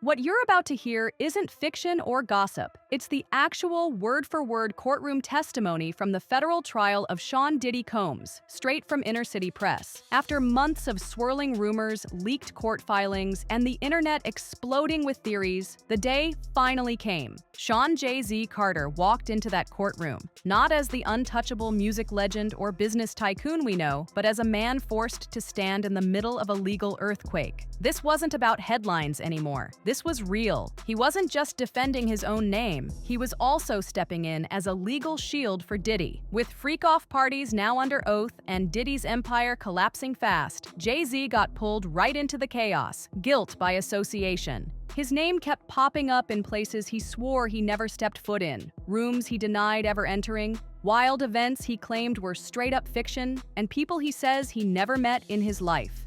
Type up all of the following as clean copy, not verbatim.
What you're about to hear isn't fiction or gossip. It's the actual word-for-word courtroom testimony from the federal trial of Sean Diddy Combs, straight from Inner City Press. After months of swirling rumors, leaked court filings, and the internet exploding with theories, the day finally came. Sean Jay-Z Carter walked into that courtroom, not as the untouchable music legend or business tycoon we know, but as a man forced to stand in the middle of a legal earthquake. This wasn't about headlines anymore. This was real. He wasn't just defending his own name, he was also stepping in as a legal shield for Diddy. With freak-off parties now under oath and Diddy's empire collapsing fast, Jay-Z got pulled right into the chaos, guilt by association. His name kept popping up in places he swore he never stepped foot in, rooms he denied ever entering, wild events he claimed were straight-up fiction, and people he says he never met in his life.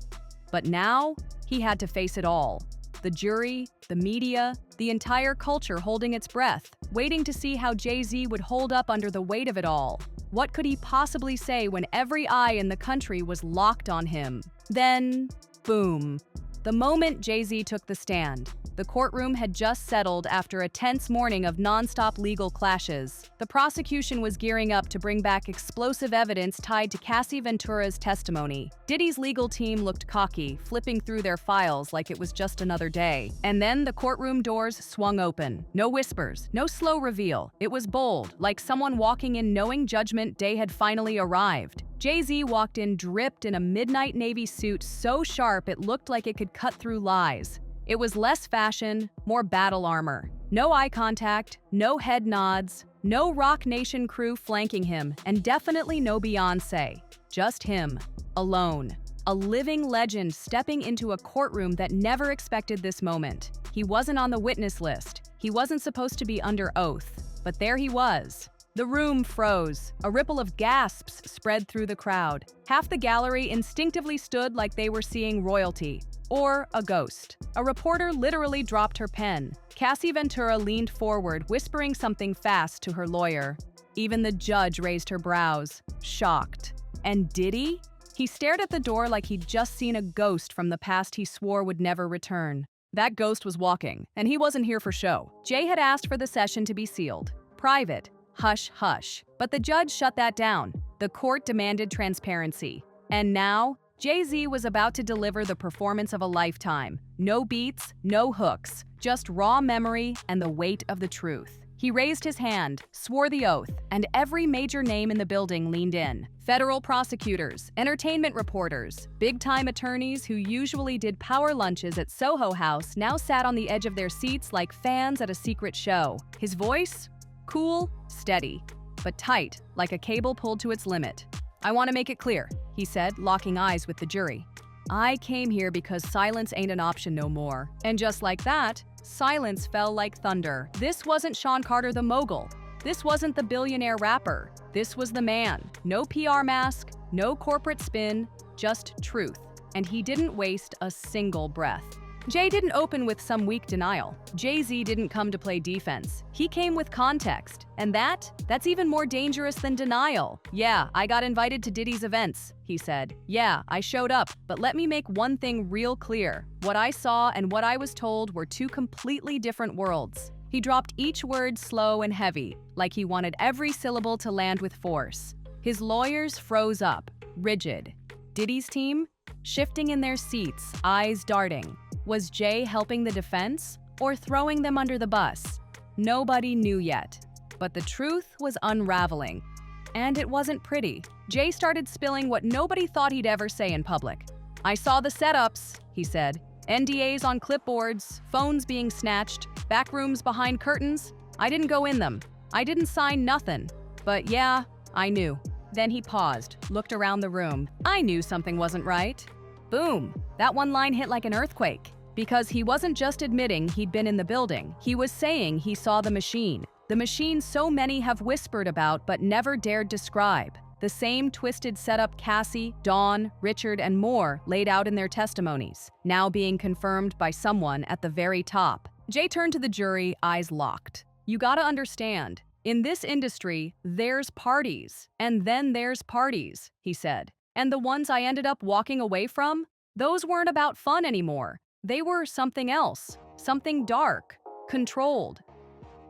But now, he had to face it all. The jury, the media, the entire culture holding its breath, waiting to see how Jay-Z would hold up under the weight of it all. What could he possibly say when every eye in the country was locked on him? Then, boom. The moment Jay-Z took the stand, the courtroom had just settled after a tense morning of non-stop legal clashes. The prosecution was gearing up to bring back explosive evidence tied to Cassie Ventura's testimony. Diddy's legal team looked cocky, flipping through their files like it was just another day. And then the courtroom doors swung open. No whispers, no slow reveal. It was bold, like someone walking in knowing Judgment Day had finally arrived. Jay-Z walked in dripped in a midnight navy suit so sharp it looked like it could cut through lies. It was less fashion, more battle armor. No eye contact, no head nods, no Rock Nation crew flanking him, and definitely no Beyoncé. Just him, alone. A living legend stepping into a courtroom that never expected this moment. He wasn't on the witness list. He wasn't supposed to be under oath. But there he was. The room froze. A ripple of gasps spread through the crowd. Half the gallery instinctively stood like they were seeing royalty. Or a ghost. A reporter literally dropped her pen. Cassie Ventura leaned forward, whispering something fast to her lawyer. Even the judge raised her brows, shocked. And Diddy? He stared at the door like he'd just seen a ghost from the past he swore would never return. That ghost was walking, and he wasn't here for show. Jay had asked for the session to be sealed. Private. Hush, hush. But the judge shut that down. The court demanded transparency. And now, Jay-Z was about to deliver the performance of a lifetime. No beats, no hooks, just raw memory and the weight of the truth. He raised his hand, swore the oath, and every major name in the building leaned in. Federal prosecutors, entertainment reporters, big-time attorneys who usually did power lunches at Soho House now sat on the edge of their seats like fans at a secret show. His voice? Cool, steady, but tight, like a cable pulled to its limit. "I want to make it clear," he said, locking eyes with the jury. "I came here because silence ain't an option no more." And just like that, silence fell like thunder. This wasn't Sean Carter the mogul. This wasn't the billionaire rapper. This was the man. No PR mask, no corporate spin, just truth. And he didn't waste a single breath. Jay didn't open with some weak denial. Jay-Z didn't come to play defense. He came with context. And that's even more dangerous than denial. "Yeah, I got invited to Diddy's events," he said. "Yeah, I showed up, but let me make one thing real clear. What I saw and what I was told were two completely different worlds." He dropped each word slow and heavy, like he wanted every syllable to land with force. His lawyers froze up, rigid. Diddy's team? Shifting in their seats, eyes darting. Was Jay helping the defense or throwing them under the bus? Nobody knew yet. But the truth was unraveling. And it wasn't pretty. Jay started spilling what nobody thought he'd ever say in public. "I saw the setups," he said. "NDAs on clipboards, phones being snatched, back rooms behind curtains. I didn't go in them. I didn't sign nothing. But yeah, I knew." Then he paused, looked around the room. "I knew something wasn't right." Boom! That one line hit like an earthquake. Because he wasn't just admitting he'd been in the building, he was saying he saw the machine. The machine so many have whispered about but never dared describe. The same twisted setup Cassie, Dawn, Richard, and more laid out in their testimonies, now being confirmed by someone at the very top. Jay turned to the jury, eyes locked. "You gotta understand, in this industry, there's parties, and then there's parties," he said. "And the ones I ended up walking away from, those weren't about fun anymore. They were something else. something dark, controlled.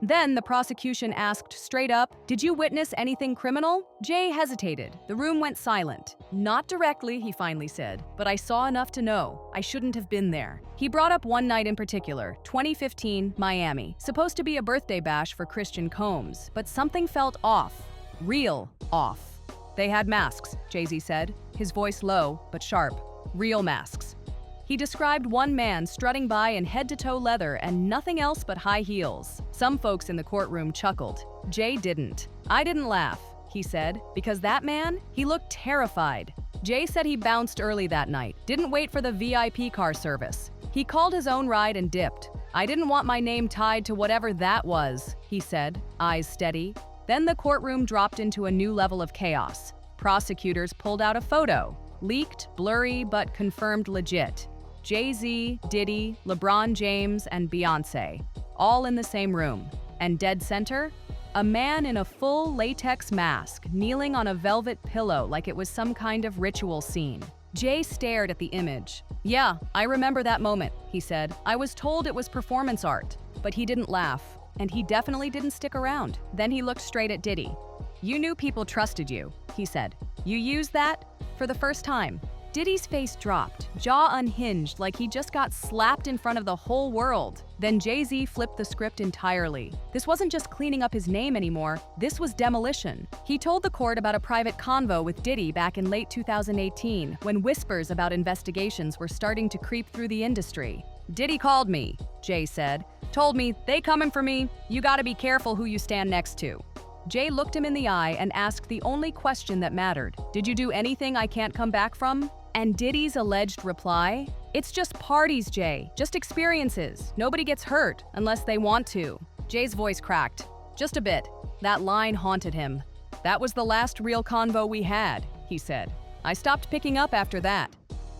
Then the prosecution asked straight up, "Did you witness anything criminal?" Jay hesitated. The room went silent. "Not directly," he finally said, "but I saw enough to know. I shouldn't have been there." He brought up one night in particular, 2015, Miami. Supposed to be a birthday bash for Christian Combs, but something felt off. Real off. "They had masks," Jay-Z said, his voice low but sharp. "Real masks." He described one man strutting by in head-to-toe leather and nothing else but high heels. Some folks in the courtroom chuckled. Jay didn't. "I didn't laugh," he said, "because that man, he looked terrified." Jay said he bounced early that night, didn't wait for the VIP car service. He called his own ride and dipped. "I didn't want my name tied to whatever that was," he said, eyes steady. Then the courtroom dropped into a new level of chaos. Prosecutors pulled out a photo. Leaked, blurry, but confirmed legit. Jay-Z, Diddy, LeBron James, and Beyoncé, all in the same room. And dead center, a man in a full latex mask, kneeling on a velvet pillow like it was some kind of ritual scene. Jay stared at the image. "Yeah, I remember that moment," he said. "I was told it was performance art." But he didn't laugh, and he definitely didn't stick around. Then he looked straight at Diddy. "You knew people trusted you," he said. "You used that for the first time." Diddy's face dropped, jaw unhinged like he just got slapped in front of the whole world. Then Jay-Z flipped the script entirely. This wasn't just cleaning up his name anymore, this was demolition. He told the court about a private convo with Diddy back in late 2018, when whispers about investigations were starting to creep through the industry. "Diddy called me," Jay said. "Told me, they coming for me, you gotta be careful who you stand next to." Jay looked him in the eye and asked the only question that mattered. "Did you do anything I can't come back from?" And Diddy's alleged reply? "It's just parties, Jay. Just experiences. Nobody gets hurt unless they want to." Jay's voice cracked. "Just a bit." That line haunted him. "That was the last real convo we had," he said. "I stopped picking up after that."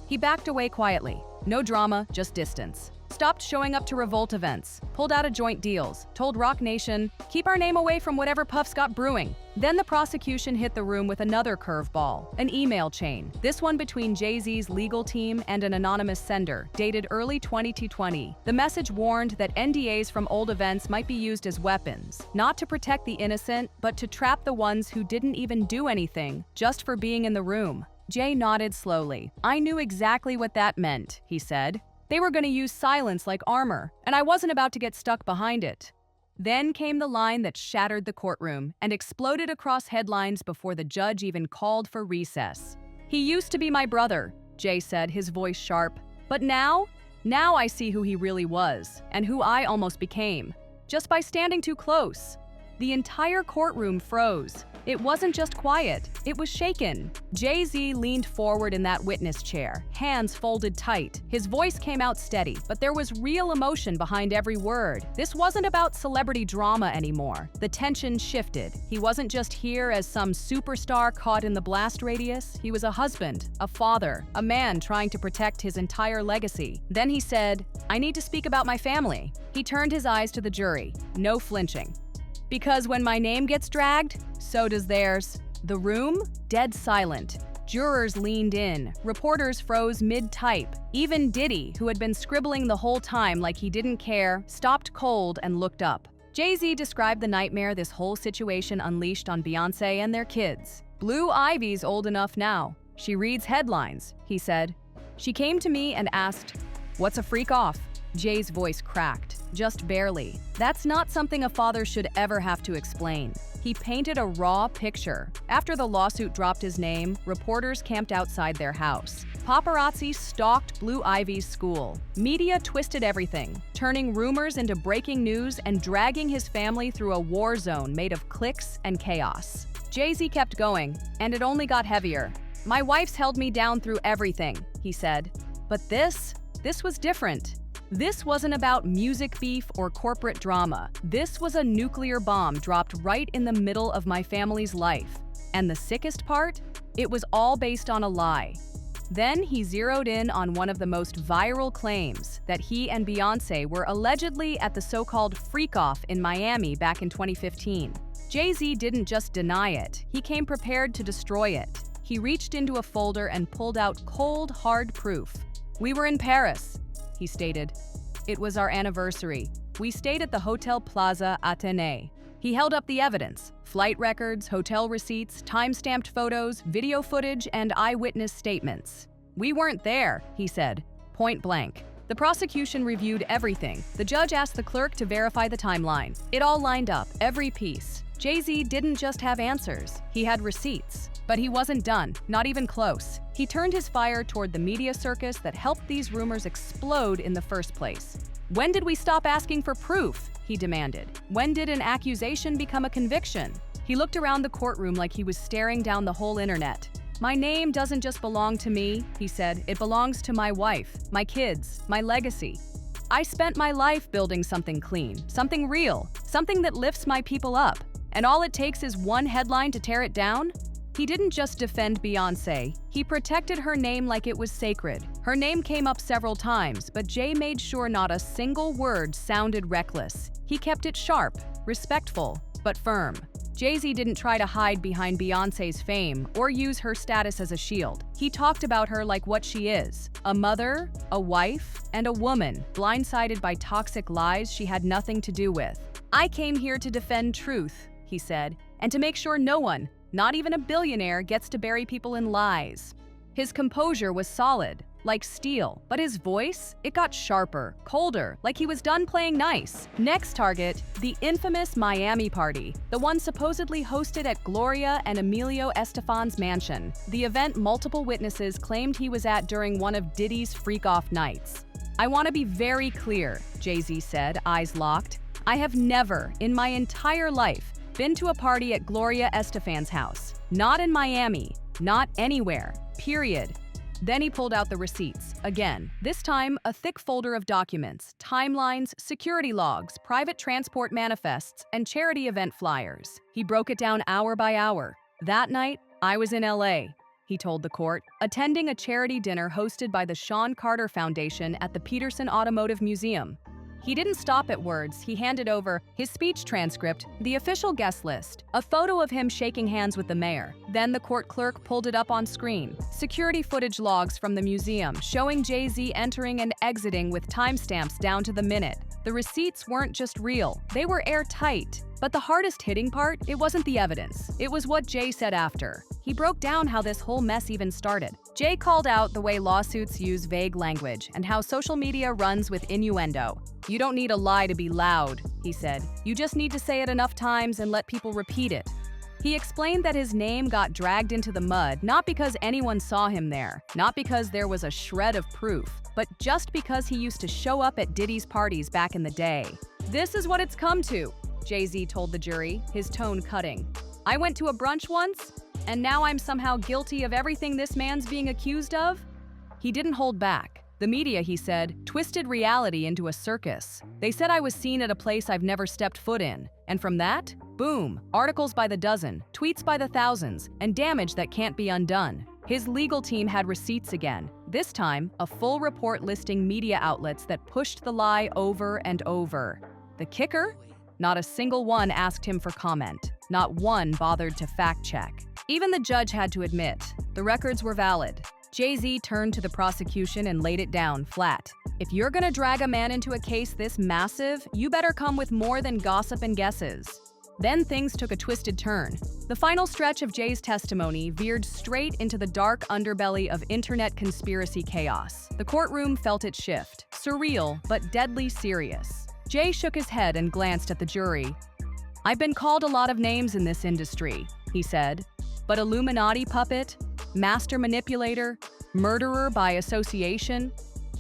He backed away quietly. No drama, just distance. Stopped showing up to Revolt events, pulled out of joint deals, told Rock Nation, "Keep our name away from whatever Puff's got brewing." Then the prosecution hit the room with another curveball, an email chain, this one between Jay-Z's legal team and an anonymous sender, dated early 2020. The message warned that NDAs from old events might be used as weapons, not to protect the innocent, but to trap the ones who didn't even do anything, just for being in the room. Jay nodded slowly. "I knew exactly what that meant," he said. "They were going to use silence like armor, and I wasn't about to get stuck behind it." Then came the line that shattered the courtroom and exploded across headlines before the judge even called for recess. "He used to be my brother," Jay said, his voice sharp. "But now I see who he really was, and who I almost became, just by standing too close." The entire courtroom froze. It wasn't just quiet, it was shaken. Jay-Z leaned forward in that witness chair, hands folded tight. His voice came out steady, but there was real emotion behind every word. This wasn't about celebrity drama anymore. The tension shifted. He wasn't just here as some superstar caught in the blast radius. He was a husband, a father, a man trying to protect his entire legacy. Then he said, "I need to speak about my family." He turned his eyes to the jury, no flinching. "Because when my name gets dragged, so does theirs." The room, dead silent. Jurors leaned in. Reporters froze mid-type. Even Diddy, who had been scribbling the whole time like he didn't care, stopped cold and looked up. Jay-Z described the nightmare this whole situation unleashed on Beyoncé and their kids. "Blue Ivy's old enough now. She reads headlines," he said. "She came to me and asked, 'What's a freak off?'" Jay's voice cracked, just barely. That's not something a father should ever have to explain. He painted a raw picture. After the lawsuit dropped his name, reporters camped outside their house. Paparazzi stalked Blue Ivy's school. Media twisted everything, turning rumors into breaking news and dragging his family through a war zone made of clicks and chaos. Jay-Z kept going, and it only got heavier. "My wife's held me down through everything," he said. "But this was different. This wasn't about music beef or corporate drama. This was a nuclear bomb dropped right in the middle of my family's life. And the sickest part? It was all based on a lie." Then he zeroed in on one of the most viral claims, that he and Beyoncé were allegedly at the so-called freak-off in Miami back in 2015. Jay-Z didn't just deny it, he came prepared to destroy it. He reached into a folder and pulled out cold, hard proof. "We were in Paris," he stated. It was our anniversary. We stayed at the Hotel Plaza Athénée. He held up the evidence: flight records, hotel receipts, time-stamped photos, video footage, and eyewitness statements. We weren't there, he said, point blank. The prosecution reviewed everything. The judge asked the clerk to verify the timeline. It all lined up, every piece. Jay-Z didn't just have answers, he had receipts. But he wasn't done, not even close. He turned his fire toward the media circus that helped these rumors explode in the first place. When did we stop asking for proof? He demanded. When did an accusation become a conviction? He looked around the courtroom like he was staring down the whole internet. My name doesn't just belong to me, he said. It belongs to my wife, my kids, my legacy. I spent my life building something clean, something real, something that lifts my people up. And all it takes is one headline to tear it down? He didn't just defend Beyoncé, he protected her name like it was sacred. Her name came up several times, but Jay made sure not a single word sounded reckless. He kept it sharp, respectful, but firm. Jay-Z didn't try to hide behind Beyoncé's fame or use her status as a shield. He talked about her like what she is: a mother, a wife, and a woman, blindsided by toxic lies she had nothing to do with. I came here to defend truth, he said, and to make sure no one, not even a billionaire, gets to bury people in lies. His composure was solid, like steel, but his voice, it got sharper, colder, like he was done playing nice. Next target, the infamous Miami party, the one supposedly hosted at Gloria and Emilio Estefan's mansion, the event multiple witnesses claimed he was at during one of Diddy's freak-off nights. I want to be very clear, Jay-Z said, eyes locked. I have never, in my entire life, been to a party at Gloria Estefan's house. Not in Miami, not anywhere, period. Then he pulled out the receipts, again. This time, a thick folder of documents, timelines, security logs, private transport manifests, and charity event flyers. He broke it down hour by hour. That night, I was in LA, he told the court, attending a charity dinner hosted by the Sean Carter Foundation at the Peterson Automotive Museum. He didn't stop at words. He handed over his speech transcript, the official guest list, a photo of him shaking hands with the mayor. Then the court clerk pulled it up on screen. Security footage logs from the museum showing Jay-Z entering and exiting with timestamps down to the minute. The receipts weren't just real, they were airtight. But the hardest hitting part, it wasn't the evidence. It was what Jay said after. He broke down how this whole mess even started. Jay called out the way lawsuits use vague language and how social media runs with innuendo. You don't need a lie to be loud, he said. You just need to say it enough times and let people repeat it. He explained that his name got dragged into the mud not because anyone saw him there, not because there was a shred of proof, but just because he used to show up at Diddy's parties back in the day. This is what it's come to, Jay-Z told the jury, his tone cutting. I went to a brunch once, and now I'm somehow guilty of everything this man's being accused of? He didn't hold back. The media, he said, twisted reality into a circus. They said I was seen at a place I've never stepped foot in. And from that, boom, articles by the dozen, tweets by the thousands, and damage that can't be undone. His legal team had receipts again. This time, a full report listing media outlets that pushed the lie over and over. The kicker? Not a single one asked him for comment. Not one bothered to fact-check. Even the judge had to admit, the records were valid. Jay-Z turned to the prosecution and laid it down flat. If you're gonna drag a man into a case this massive, you better come with more than gossip and guesses. Then things took a twisted turn. The final stretch of Jay's testimony veered straight into the dark underbelly of internet conspiracy chaos. The courtroom felt it shift, surreal but deadly serious. Jay shook his head and glanced at the jury. I've been called a lot of names in this industry, he said, but Illuminati puppet, master manipulator, murderer by association,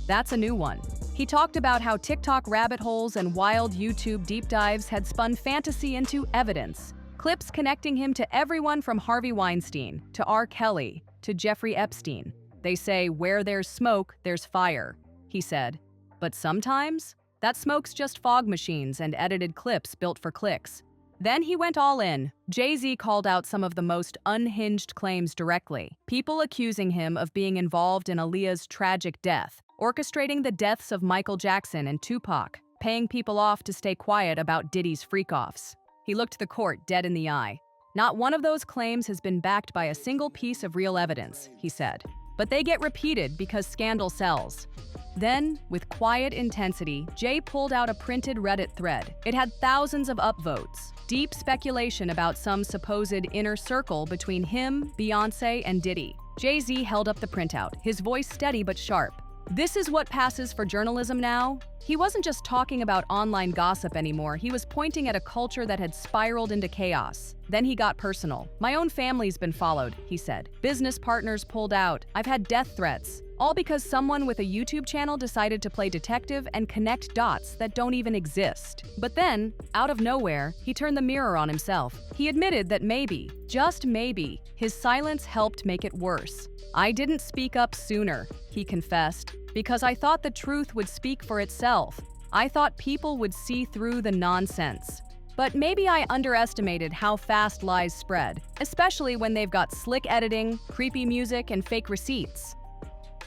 that's a new one. He talked about how TikTok rabbit holes and wild YouTube deep dives had spun fantasy into evidence, clips connecting him to everyone from Harvey Weinstein, to R. Kelly, to Jeffrey Epstein. They say, where there's smoke, there's fire, he said. But sometimes, that smoke's just fog machines and edited clips built for clicks. Then he went all in. Jay-Z called out some of the most unhinged claims directly. People accusing him of being involved in Aaliyah's tragic death, orchestrating the deaths of Michael Jackson and Tupac, paying people off to stay quiet about Diddy's freak-offs. He looked the court dead in the eye. Not one of those claims has been backed by a single piece of real evidence, he said. But they get repeated because scandal sells. Then, with quiet intensity, Jay pulled out a printed Reddit thread. It had thousands of upvotes, deep speculation about some supposed inner circle between him, Beyoncé, and Diddy. Jay-Z held up the printout, his voice steady but sharp. This is what passes for journalism now? He wasn't just talking about online gossip anymore, he was pointing at a culture that had spiraled into chaos. Then he got personal. My own family's been followed, he said. Business partners pulled out. I've had death threats. All because someone with a YouTube channel decided to play detective and connect dots that don't even exist. But then, out of nowhere, he turned the mirror on himself. He admitted that maybe, just maybe, his silence helped make it worse. I didn't speak up sooner, he confessed, because I thought the truth would speak for itself. I thought people would see through the nonsense. But maybe I underestimated how fast lies spread, especially when they've got slick editing, creepy music, and fake receipts.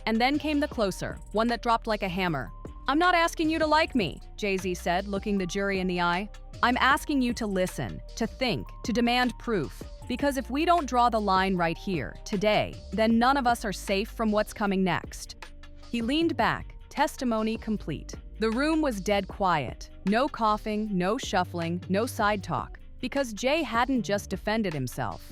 And then came the closer, one that dropped like a hammer. I'm not asking you to like me, Jay-Z said, looking the jury in the eye. I'm asking you to listen, to think, to demand proof. Because if we don't draw the line right here, today, then none of us are safe from what's coming next. He leaned back, testimony complete. The room was dead quiet. No coughing, no shuffling, no side talk. Because Jay hadn't just defended himself.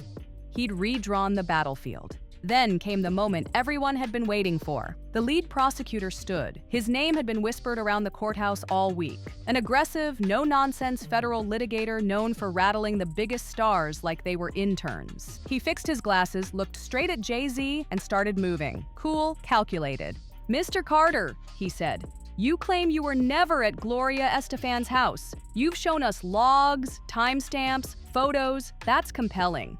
He'd redrawn the battlefield. Then came the moment everyone had been waiting for. The lead prosecutor stood. His name had been whispered around the courthouse all week. An aggressive, no-nonsense federal litigator known for rattling the biggest stars like they were interns. He fixed his glasses, looked straight at Jay-Z, and started moving. Cool, calculated. Mr. Carter, he said, you claim you were never at Gloria Estefan's house. You've shown us logs, timestamps, photos. That's compelling.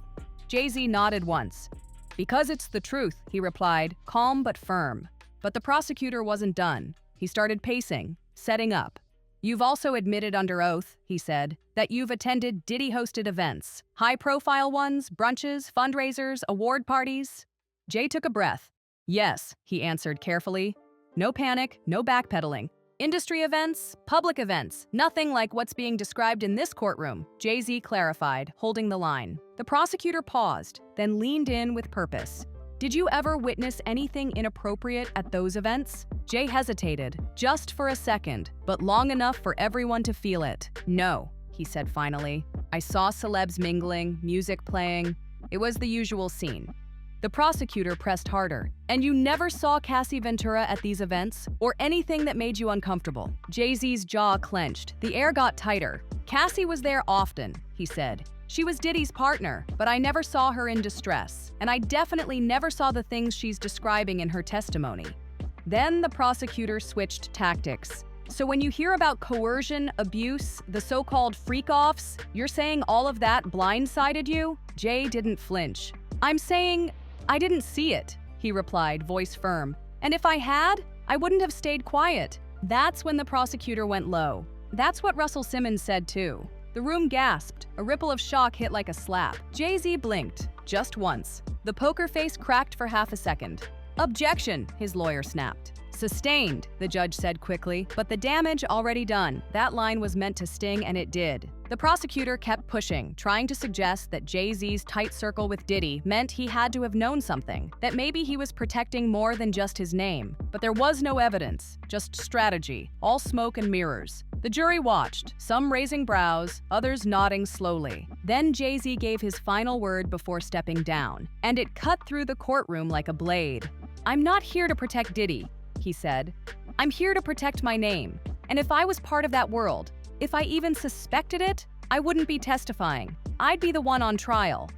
Jay-Z nodded once. Because it's the truth, he replied, calm but firm. But the prosecutor wasn't done. He started pacing, setting up. You've also admitted under oath, he said, that you've attended Diddy-hosted events. High-profile ones, brunches, fundraisers, award parties. Jay took a breath. Yes, he answered carefully. No panic, no backpedaling. Industry events, public events, nothing like what's being described in this courtroom, Jay-Z clarified, holding the line. The prosecutor paused, then leaned in with purpose. Did you ever witness anything inappropriate at those events? Jay hesitated, just for a second, but long enough for everyone to feel it. No, he said finally. I saw celebs mingling, music playing. It was the usual scene. The prosecutor pressed harder. And you never saw Cassie Ventura at these events? Or anything that made you uncomfortable? Jay-Z's jaw clenched. The air got tighter. Cassie was there often, he said. She was Diddy's partner, but I never saw her in distress. And I definitely never saw the things she's describing in her testimony. Then the prosecutor switched tactics. So when you hear about coercion, abuse, the so-called freak-offs, you're saying all of that blindsided you? Jay didn't flinch. I'm saying I didn't see it, he replied, voice firm. And if I had, I wouldn't have stayed quiet. That's when the prosecutor went low. That's what Russell Simmons said too. The room gasped. A ripple of shock hit like a slap. Jay-Z blinked, just once. The poker face cracked for half a second. Objection, his lawyer snapped. Sustained, the judge said quickly, but the damage already done. That line was meant to sting, and it did. The prosecutor kept pushing, trying to suggest that Jay-Z's tight circle with Diddy meant he had to have known something, that maybe he was protecting more than just his name. But there was no evidence, just strategy, all smoke and mirrors. The jury watched, some raising brows, others nodding slowly. Then Jay-Z gave his final word before stepping down, and it cut through the courtroom like a blade. I'm not here to protect Diddy, he said. I'm here to protect my name. And if I was part of that world, if I even suspected it, I wouldn't be testifying. I'd be the one on trial.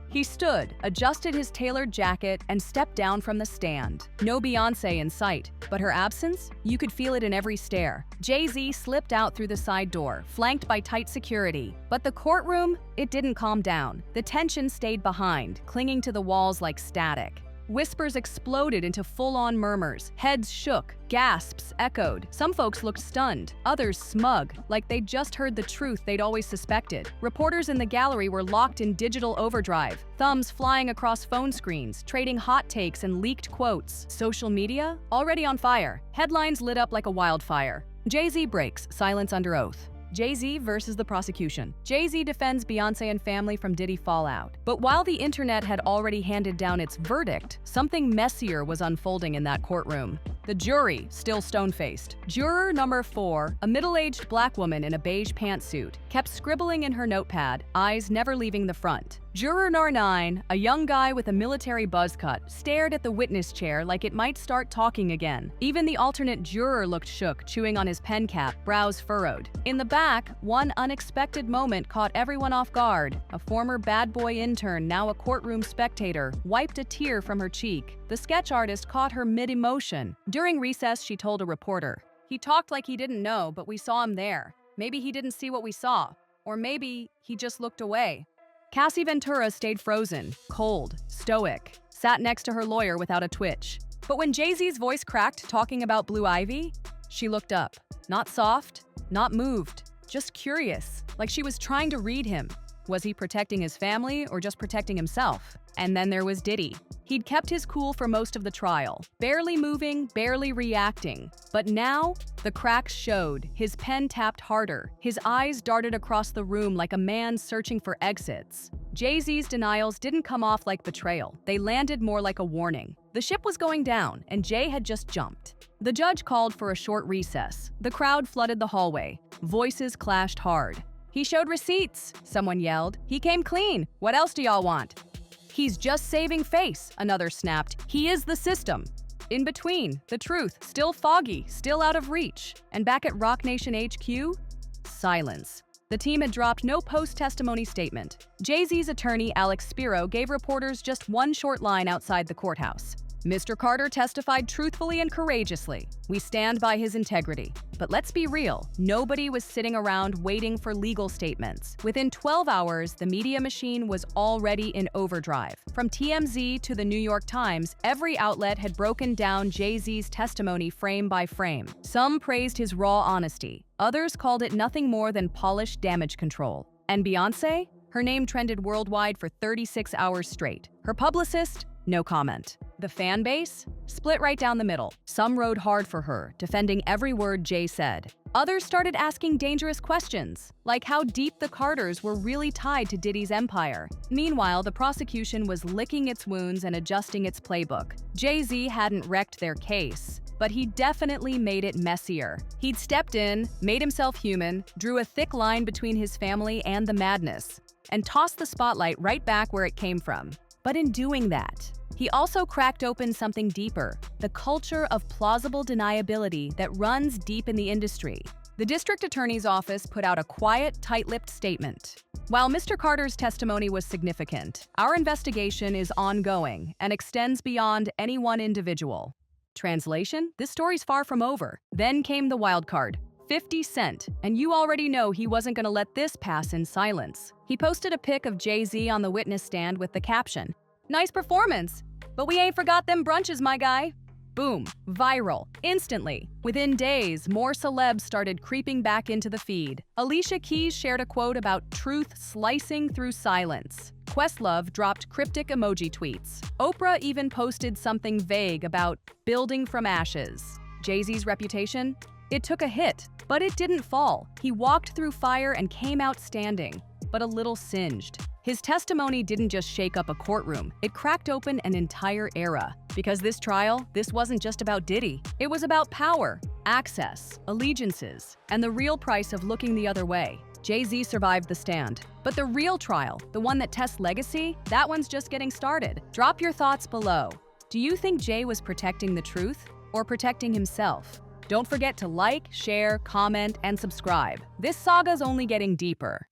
He stood, adjusted his tailored jacket, and stepped down from the stand. No Beyoncé in sight, but her absence? You could feel it in every stare. Jay-Z slipped out through the side door, flanked by tight security. But the courtroom, it didn't calm down. The tension stayed behind, clinging to the walls like static. Whispers exploded into full-on murmurs. Heads shook, gasps echoed. Some folks looked stunned, others smug, like they'd just heard the truth they'd always suspected. Reporters in the gallery were locked in digital overdrive, thumbs flying across phone screens, trading hot takes and leaked quotes. Social media? Already on fire. Headlines lit up like a wildfire. Jay-Z breaks silence under oath. Jay-Z versus the prosecution. Jay-Z defends Beyoncé and family from Diddy fallout. But while the internet had already handed down its verdict, something messier was unfolding in that courtroom. The jury, still stone-faced. Juror number 4, a middle-aged black woman in a beige pantsuit, kept scribbling in her notepad, eyes never leaving the front. Juror number 9, a young guy with a military buzz cut, stared at the witness chair like it might start talking again. Even the alternate juror looked shook, chewing on his pen cap, brows furrowed. In the back, one unexpected moment caught everyone off guard. A former bad boy intern, now a courtroom spectator, wiped a tear from her cheek. The sketch artist caught her mid-emotion. During recess, she told a reporter, "He talked like he didn't know, but we saw him there. Maybe he didn't see what we saw. Or maybe he just looked away." Cassie Ventura stayed frozen, cold, stoic, sat next to her lawyer without a twitch. But when Jay-Z's voice cracked talking about Blue Ivy, she looked up. Not soft, not moved, just curious, like she was trying to read him. Was he protecting his family or just protecting himself? And then there was Diddy. He'd kept his cool for most of the trial, barely moving, barely reacting. But now, the cracks showed. His pen tapped harder. His eyes darted across the room like a man searching for exits. Jay-Z's denials didn't come off like betrayal. They landed more like a warning. The ship was going down, and Jay had just jumped. The judge called for a short recess. The crowd flooded the hallway. Voices clashed hard. "He showed receipts," someone yelled. "He came clean. What else do y'all want?" "He's just saving face," another snapped. "He is the system." In between, the truth, still foggy, still out of reach. And back at Rock Nation HQ, silence. The team had dropped no post-testimony statement. Jay-Z's attorney, Alex Spiro, gave reporters just one short line outside the courthouse. "Mr. Carter testified truthfully and courageously. We stand by his integrity." But let's be real, nobody was sitting around waiting for legal statements. Within 12 hours, the media machine was already in overdrive. From TMZ to the New York Times, every outlet had broken down Jay-Z's testimony frame by frame. Some praised his raw honesty. Others called it nothing more than polished damage control. And Beyoncé? Her name trended worldwide for 36 hours straight. Her publicist? No comment. The fan base? Split right down the middle. Some rode hard for her, defending every word Jay said. Others started asking dangerous questions, like how deep the Carters were really tied to Diddy's empire. Meanwhile, the prosecution was licking its wounds and adjusting its playbook. Jay-Z hadn't wrecked their case, but he definitely made it messier. He'd stepped in, made himself human, drew a thick line between his family and the madness, and tossed the spotlight right back where it came from. But in doing that, he also cracked open something deeper, the culture of plausible deniability that runs deep in the industry. The district attorney's office put out a quiet, tight-lipped statement. "While Mr. Carter's testimony was significant, our investigation is ongoing and extends beyond any one individual." Translation? This story's far from over. Then came the wild card. 50 Cent, and you already know he wasn't gonna let this pass in silence. He posted a pic of Jay-Z on the witness stand with the caption, "Nice performance, but we ain't forgot them brunches, my guy." Boom, viral, instantly. Within days, more celebs started creeping back into the feed. Alicia Keys shared a quote about truth slicing through silence. Questlove dropped cryptic emoji tweets. Oprah even posted something vague about building from ashes. Jay-Z's reputation? It took a hit, but it didn't fall. He walked through fire and came out standing, but a little singed. His testimony didn't just shake up a courtroom, it cracked open an entire era. Because this trial, this wasn't just about Diddy. It was about power, access, allegiances, and the real price of looking the other way. Jay-Z survived the stand. But the real trial, the one that tests legacy, that one's just getting started. Drop your thoughts below. Do you think Jay was protecting the truth or protecting himself? Don't forget to like, share, comment, and subscribe. This saga's only getting deeper.